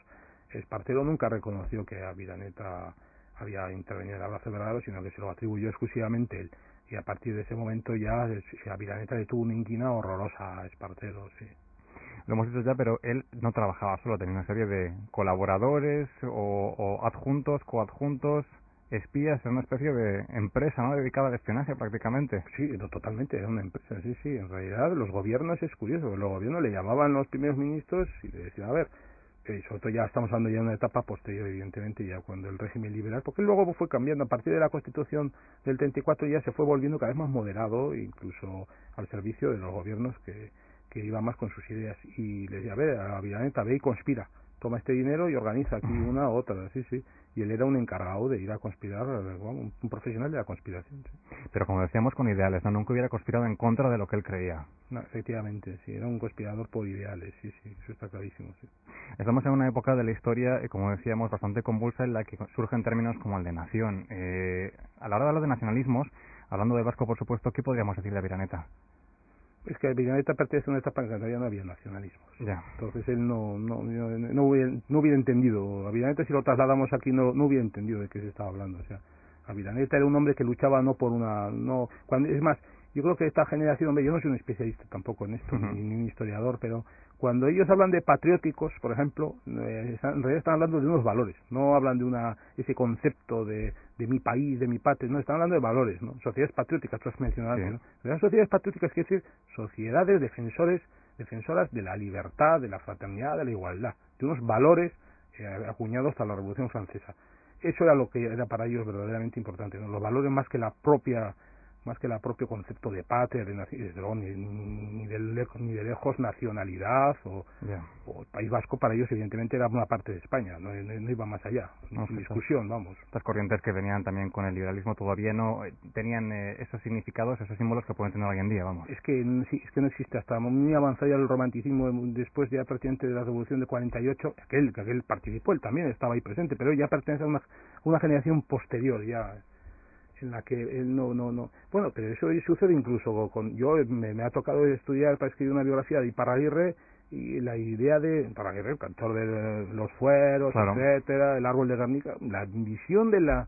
Espartero nunca reconoció que Aviraneta había intervenido en el abrazo de Vergara, sino que se lo atribuyó exclusivamente él. Y a partir de ese momento ya Aviraneta le tuvo una inquina horrorosa a Espartero, sí. Lo hemos dicho ya, pero él no trabajaba solo, tenía una serie de colaboradores o adjuntos, coadjuntos, espías, era una especie de empresa, ¿no?, dedicada al espionaje prácticamente. Sí, no, totalmente, era una empresa, sí. En realidad los gobiernos, es curioso, los gobiernos le llamaban los primeros ministros y le decían, a ver, sobre todo ya estamos hablando ya de una etapa posterior, evidentemente, ya cuando el régimen liberal, porque luego fue cambiando, a partir de la Constitución del 34 ya se fue volviendo cada vez más moderado, incluso al servicio de los gobiernos que iba más con sus ideas, y le decía, a ver, a Aviraneta, ve y conspira, toma este dinero y organiza aquí una u otra, sí, y él era un encargado de ir a conspirar, un profesional de la conspiración, sí. Pero como decíamos, con ideales, ¿no? Nunca hubiera conspirado en contra de lo que él creía. No, efectivamente, sí, era un conspirador por ideales, sí, eso está clarísimo, sí. Estamos en una época de la historia, como decíamos, bastante convulsa, en la que surgen términos como el de nación. A la hora de hablar de nacionalismos, hablando de vasco, por supuesto, ¿qué podríamos decir de Aviraneta? Es que Aviraneta pertenece a una etapa en que todavía no había nacionalismos. Ya. Entonces él no hubiera entendido. Aviraneta, si lo trasladamos aquí, no hubiera entendido de qué se estaba hablando. O sea, Aviraneta era un hombre que luchaba no por una... no cuando Es más, yo creo que esta generación, hombre, yo no soy un especialista tampoco en esto, ni un historiador, pero cuando ellos hablan de patrióticos, por ejemplo, en realidad están hablando de unos valores, no hablan de ese concepto de mi país, de mi patria, no, están hablando de valores, ¿no? Sociedades patrióticas, tú has mencionado, ¿no? Las sociedades patrióticas quiere decir sociedades defensoras de la libertad, de la fraternidad, de la igualdad, de unos valores acuñados hasta la Revolución Francesa. Eso era lo que era para ellos verdaderamente importante, ¿no? Los valores más que el propio concepto de patria, ni de lejos nacionalidad o el País Vasco para ellos evidentemente era una parte de España, no iba más allá, sin discusión, vamos. Estas corrientes que venían también con el liberalismo todavía no tenían esos significados, esos símbolos que pueden tener hoy en día, vamos. Es que no existe, hasta muy avanzado ya el romanticismo después ya prácticamente de la Revolución de 48, que él participó, él también estaba ahí presente, pero él ya pertenece a una generación posterior ya, en la que él no. Bueno, pero eso sucede incluso yo me ha tocado estudiar para escribir una biografía de Iparraguirre, y la idea de Iparraguirre, el cantor de los fueros, claro, etcétera, el árbol de Guernica, la visión de la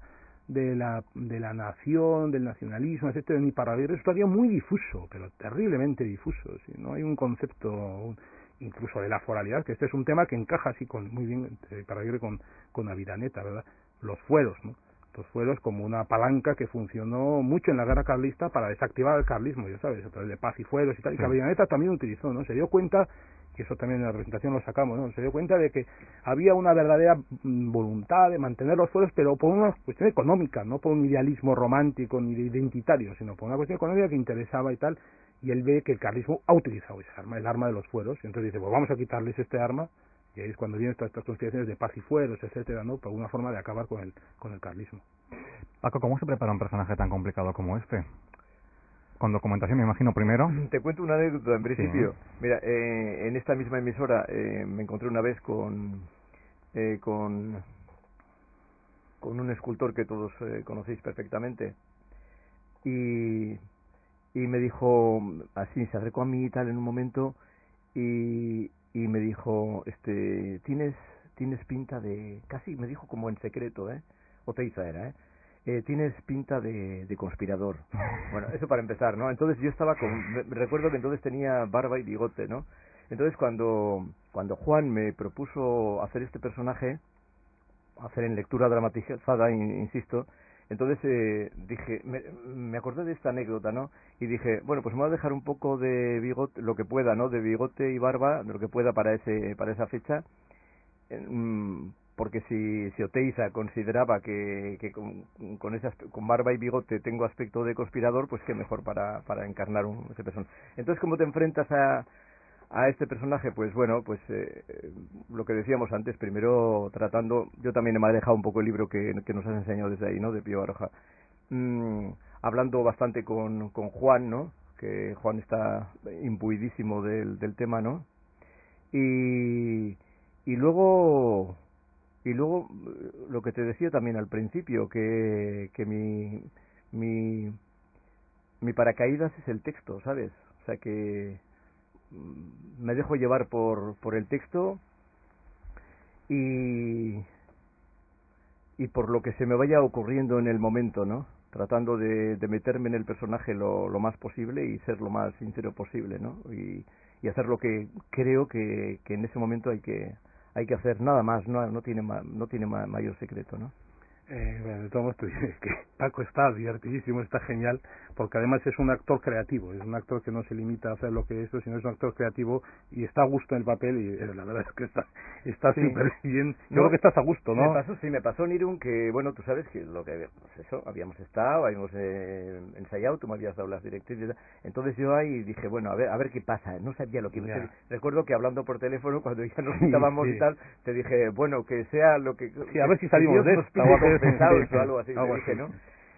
nación, del nacionalismo, etcétera, en Iparraguirre es todavía muy difuso, pero terriblemente difuso, ¿sí? No hay un concepto incluso de la foralidad, que este es un tema que encaja así muy bien Iparraguirre con Aviraneta, ¿verdad? Los fueros, ¿no? Los fueros como una palanca que funcionó mucho en la guerra carlista para desactivar el carlismo, ya sabes, a través de paz y fueros y tal, y que Aviraneta también utilizó, ¿no? Se dio cuenta, y eso también en la presentación lo sacamos, ¿no? Se dio cuenta de que había una verdadera voluntad de mantener los fueros, pero por una cuestión económica, no por un idealismo romántico ni identitario, sino por una cuestión económica que interesaba y tal, y él ve que el carlismo ha utilizado esa arma, el arma de los fueros, y entonces dice, pues vamos a quitarles este arma. Y ahí es cuando vienen estas conspiraciones de paz y fueros, etcétera, ¿no? Por una forma de acabar con el carlismo. Paco, ¿cómo se prepara un personaje tan complicado como este? Con documentación, me imagino, primero. Te cuento una anécdota, en principio. Sí. Mira, en esta misma emisora me encontré una vez con un escultor que todos conocéis perfectamente. Y me dijo, así, se acercó a mí y tal en un momento, y me dijo, tienes pinta de, casi me dijo como en secreto, Oteiza era, tienes pinta de conspirador. Bueno, eso para empezar, ¿no? Entonces yo recuerdo que entonces tenía barba y bigote, ¿no? Entonces cuando Juan me propuso hacer este personaje, hacer en lectura dramatizada, insisto, entonces dije, me acordé de esta anécdota, ¿no? Y dije, bueno, pues me voy a dejar un poco de bigote, lo que pueda, ¿no? De bigote y barba, lo que pueda para esa fecha, porque si Oteiza consideraba que con barba y bigote tengo aspecto de conspirador, pues qué mejor para encarnar ese personaje. Entonces, ¿cómo te enfrentas a este personaje? Pues bueno, pues lo que decíamos antes, primero tratando, yo también me he dejado un poco el libro que nos has enseñado desde ahí, ¿no? De Pío Baroja, hablando bastante con Juan, ¿no? Que Juan está imbuidísimo del tema, ¿no? Y luego lo que te decía también al principio, que mi paracaídas es el texto, ¿sabes? O sea que me dejo llevar por el texto y por lo que se me vaya ocurriendo en el momento, ¿no? Tratando de meterme en el personaje lo más posible y ser lo más sincero posible, ¿no? Y hacer lo que creo que en ese momento hay que hacer, nada más, no tiene mayor secreto, ¿no? Bueno, de todos modos, que Paco está divertidísimo, está genial, porque además es un actor creativo, es un actor que no se limita a hacer lo que es esto, sino es un actor creativo y está a gusto en el papel, y la verdad es que está súper bien. Yo creo que estás a gusto, ¿no? Me pasó Nirun, que bueno, tú sabes que pues eso, habíamos ensayado, tú me habías dado las directrices, entonces yo ahí dije, bueno, a ver qué pasa, no sabía lo que iba a hacer. Recuerdo que hablando por teléfono, cuando ya nos quitábamos y tal, te dije, bueno, que sea lo que... Sí, a ver si salimos de esto. Pensados o algo así, dije, ¿no?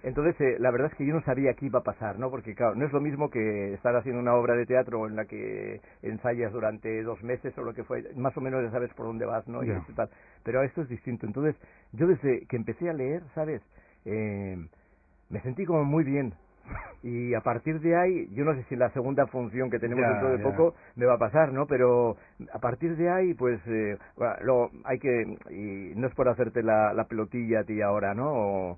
Entonces, la verdad es que yo no sabía qué iba a pasar, ¿no? Porque, claro, no es lo mismo que estar haciendo una obra de teatro en la que ensayas durante 2 meses o lo que fue, más o menos ya sabes por dónde vas, ¿no? Yeah. Y tal. Pero esto es distinto. Entonces, yo desde que empecé a leer, ¿sabes? Me sentí como muy bien. Y a partir de ahí, yo no sé si la segunda función que tenemos dentro de poco me va a pasar, ¿no? Pero a partir de ahí, pues, y no es por hacerte la pelotilla a ti ahora, ¿no?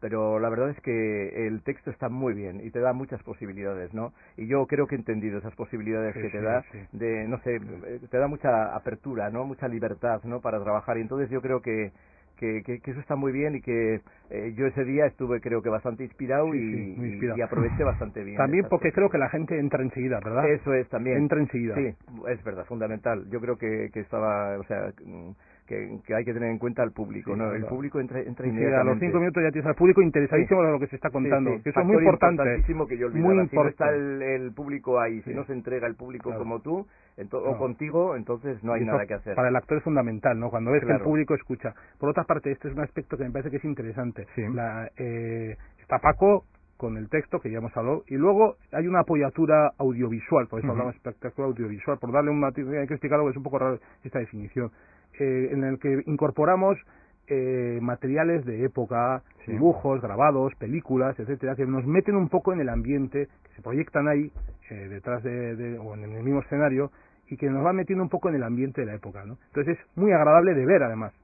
pero la verdad es que el texto está muy bien y te da muchas posibilidades, ¿no? Y yo creo que he entendido esas posibilidades que te da, de, no sé, te da mucha apertura, ¿no? Mucha libertad, ¿no? Para trabajar, y entonces yo creo que eso está muy bien, y que yo ese día estuve, creo que bastante inspirado, muy inspirado. y aproveché bastante bien. También porque creo que la gente entra enseguida, ¿verdad? Eso es, también. Entra enseguida. Sí, es verdad, fundamental. Yo creo que estaba, o sea, que hay que tener en cuenta al público, Sí, ¿no? claro. El público entra Sí, inmediatamente. a los 5 minutos ya tienes al público interesadísimo de lo que se está contando. Sí, sí. Que eso es muy Factor importante. Importantísimo que yo olvidaba. Muy Si no está importante. el público ahí, Sí. si no se entrega el público, Claro. como tú, o No. contigo, entonces no hay Y eso nada que hacer. para el actor es fundamental, ¿no? Cuando ves que el Claro. público escucha. Por otra parte, este es un aspecto que me parece que es interesante. Sí. Está Paco con el texto, que ya hemos hablado, y luego hay una apoyatura audiovisual, por eso hablamos de espectáculo audiovisual, por darle un matiz, hay que explicarlo, que es un poco raro esta definición, en el que incorporamos materiales de época, dibujos, grabados, películas, etcétera, que nos meten un poco en el ambiente, que se proyectan ahí, detrás o en el mismo escenario, y que nos van metiendo un poco en el ambiente de la época, ¿no? Entonces es muy agradable de ver, además.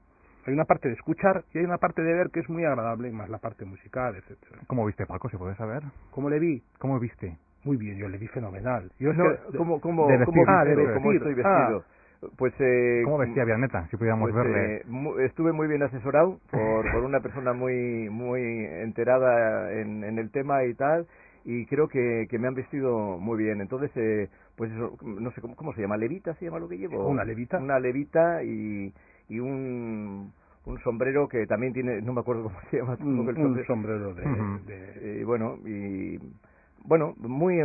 Hay una parte de escuchar y hay una parte de ver que es muy agradable, más la parte musical, etcétera. ¿Cómo viste, Paco, si puedes saber? ¿Cómo le vi? ¿Cómo viste? Muy bien, yo le vi fenomenal. Yo No, ¿cómo de vestir, cómo estoy vestido? Pues, ¿cómo vestía Vianeta? Si pudiéramos pues, verle. Estuve muy bien asesorado por una persona muy enterada en el tema y tal, y creo que me han vestido muy bien. Entonces, pues eso, no sé cómo se llama, levita se llama lo que llevo. ¿Una levita? Una levita y un sombrero que también tiene, no me acuerdo cómo se llama. Un sombrero y bueno, muy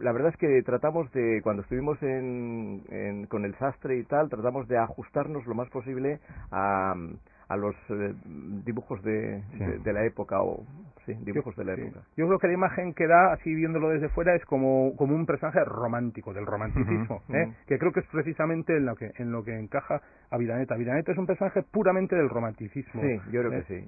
la verdad es que tratamos de, cuando estuvimos con el sastre y tal, tratamos de ajustarnos lo más posible a los dibujos de la época, dibujos de la época. Yo creo que la imagen que da, así viéndolo desde fuera, es como un personaje romántico, del romanticismo, que creo que es precisamente en lo que encaja a Aviraneta. Aviraneta es un personaje puramente del romanticismo. Sí, yo creo que sí.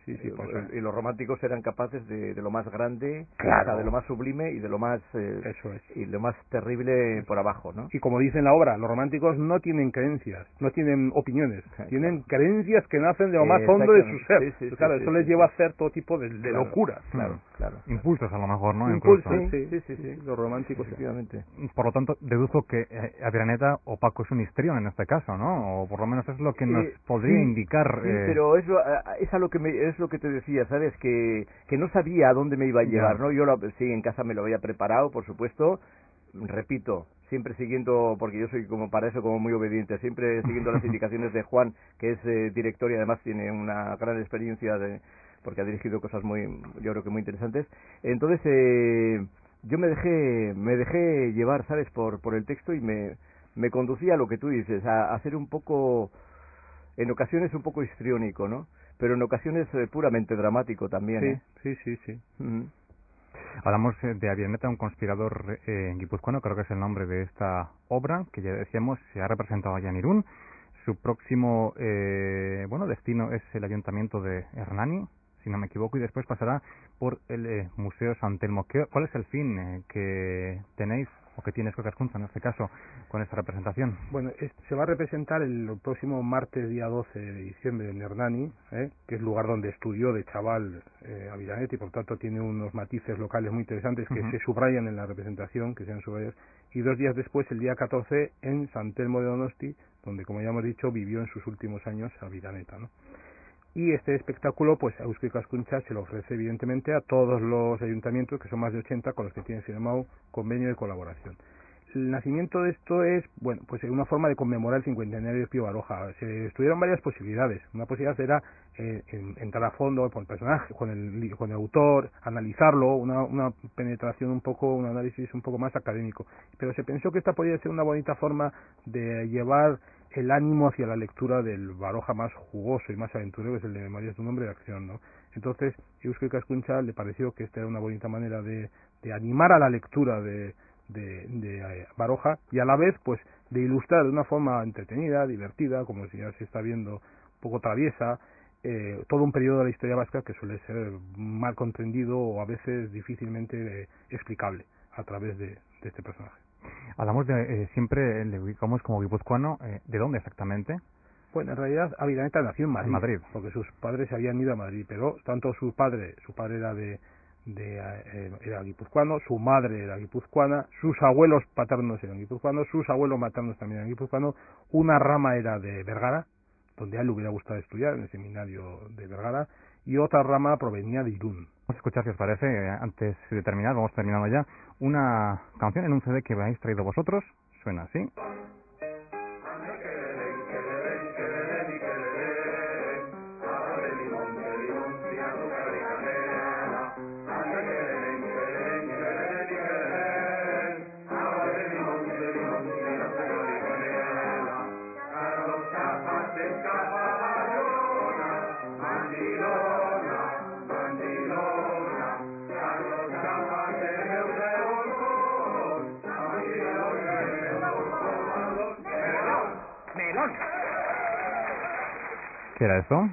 Sí, pues, y los románticos eran capaces de lo más grande, claro, o sea, de lo más sublime y de lo más eso es. y lo más terrible por abajo, ¿no? Y como dice en la obra, los románticos no tienen creencias, no tienen opiniones, tienen creencias que nacen de lo más hondo de su ser. Claro, eso les lleva a hacer todo tipo de locuras. Claro. Impulsos, a lo mejor, ¿no? Impulsos, Incluso. sí, los románticos, efectivamente. Por lo tanto, deduzco que Aviraneta o Paco es un histrión en este caso, ¿no? O por lo menos es lo que nos podría indicar. Sí, pero es a lo que es lo que te decía, ¿sabes? Que no sabía a dónde me iba a llevar, ¿no? Yo sí, en casa me lo había preparado, por supuesto. Repito, siempre siguiendo, porque yo soy como para eso como muy obediente, siempre siguiendo las indicaciones de Juan, que es director y además tiene una gran experiencia porque ha dirigido cosas yo creo que muy interesantes. Entonces yo me dejé llevar, ¿sabes? Por el texto, y me conducía a lo que tú dices, a hacer un poco, en ocasiones un poco histriónico, ¿no? Pero en ocasiones puramente dramático también. Sí. Uh-huh. Hablamos de Aviraneta, un conspirador guipuzcoano, creo que es el nombre de esta obra, que ya decíamos se ha representado allá en Irún. Su próximo destino es el Ayuntamiento de Hernani, si no me equivoco, y después pasará por el Museo San Telmo. ¿Cuál es el fin que tenéis, o que tienes Coca Ascunza en este caso, con esta representación? Bueno, se va a representar el próximo martes, día 12 de diciembre, en Hernani, que es el lugar donde estudió de chaval Aviraneta, y por tanto tiene unos matices locales muy interesantes que se subrayan en la representación, que sean subrayados. Y 2 días después, el día 14, en San Telmo de Donosti, donde, como ya hemos dicho, vivió en sus últimos años Aviraneta, ¿no? Y este espectáculo, pues Eusko Ikaskuntza se lo ofrece evidentemente a todos los ayuntamientos, que son más de 80, con los que tiene firmado convenio de colaboración. El nacimiento de esto es, bueno, pues una forma de conmemorar el 50º de Pío Baroja. Se estudiaron varias posibilidades. Una posibilidad era entrar a fondo con el personaje, con el autor, analizarlo, una penetración un análisis un poco más académico. Pero se pensó que esta podría ser una bonita forma de llevar el ánimo hacia la lectura del Baroja más jugoso y más aventurero, que es el de Memorias de un hombre de acción, ¿no? Entonces, Eusko Ikaskuntza le pareció que esta era una bonita manera de animar a la lectura de Baroja, y a la vez pues de ilustrar de una forma entretenida, divertida, como si ya se está viendo, un poco traviesa, todo un periodo de la historia vasca que suele ser mal comprendido o a veces difícilmente explicable a través de este personaje. Hablamos siempre le ubicamos como guipuzcoano, ¿de dónde exactamente? Bueno, en realidad Aviraneta nació en Madrid, En Madrid. porque sus padres se habían ido a Madrid, pero tanto su padre era era guipuzcoano, su madre era guipuzcoana, sus abuelos paternos eran guipuzcoanos, sus abuelos maternos también eran guipuzcoanos, una rama era de Vergara, donde a él le hubiera gustado estudiar, en el seminario de Vergara, y otra rama provenía de Irún. Vamos a escuchar, si os parece, antes de terminar, vamos terminando ya, una canción en un CD que habéis traído vosotros, suena así. ¿Qué era esto?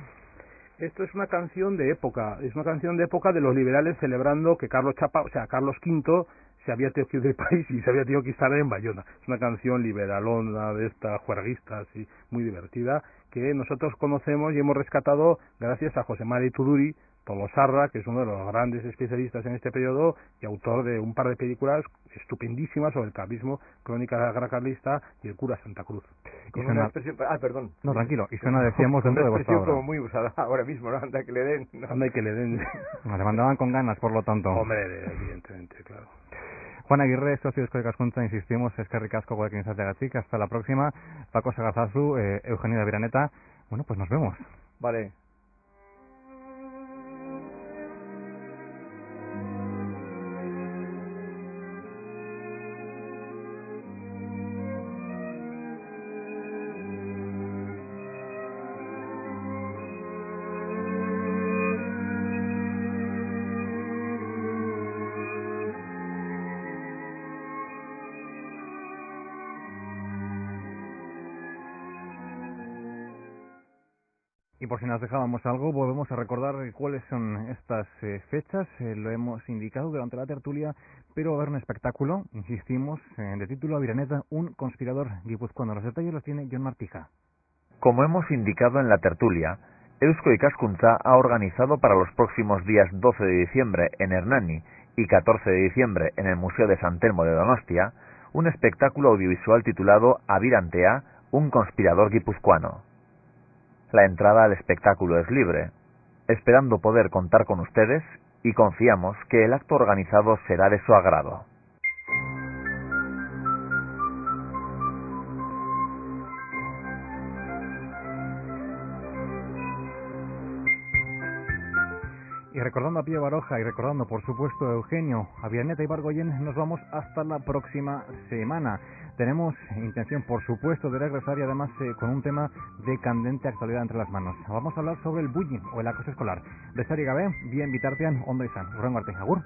Esto es una canción de época, de los liberales celebrando que Carlos V se había tenido que ir del país y se había tenido que instalar en Bayona. Es una canción liberalona, de esta juerguista, así, muy divertida, que nosotros conocemos y hemos rescatado gracias a José Mari Tuduri Tolosarra, que es uno de los grandes especialistas en este periodo y autor de un par de películas estupendísimas sobre el carlismo, Crónica Carlista y el cura Santa Cruz. Con una expresión... perdón. No, tranquilo. Y suena, decíamos, dentro de vuestra obra. Una expresión como muy usada ahora mismo, ¿no? Anda que le den. ¿no? Anda que le den. Nos demandaban con ganas, por lo tanto. Hombre, evidentemente, claro. Juan Aguirre, socio de Euskadi Ikaskuntza, insistimos, eskerrik asko gurekin izateagatik. Hasta la próxima. Paco Sagazazu, Eugenio Aviraneta. Bueno, pues nos vemos. Vale. Y por si nos dejábamos algo, volvemos a recordar cuáles son estas fechas. Lo hemos indicado durante la tertulia, pero va a haber un espectáculo, insistimos, de título Aviraneta, un conspirador guipuzcoano. Los detalles los tiene Jon Martija. Como hemos indicado en la tertulia, Eusko Ikaskuntza ha organizado para los próximos días 12 de diciembre en Hernani y 14 de diciembre en el Museo de San Telmo de Donostia un espectáculo audiovisual titulado Avirantea, un conspirador guipuzcoano. La entrada al espectáculo es libre, esperando poder contar con ustedes y confiamos que el acto organizado será de su agrado. Y recordando a Pío Baroja y recordando, por supuesto, a Eugenio Aviraneta y Bargoyen, nos vamos hasta la próxima semana. Tenemos intención, por supuesto, de regresar y además con un tema de candente actualidad entre las manos. Vamos a hablar sobre el bullying o el acoso escolar. Besterik gabe, bien bitartean, ondo izan. Hurrengo arte, agur.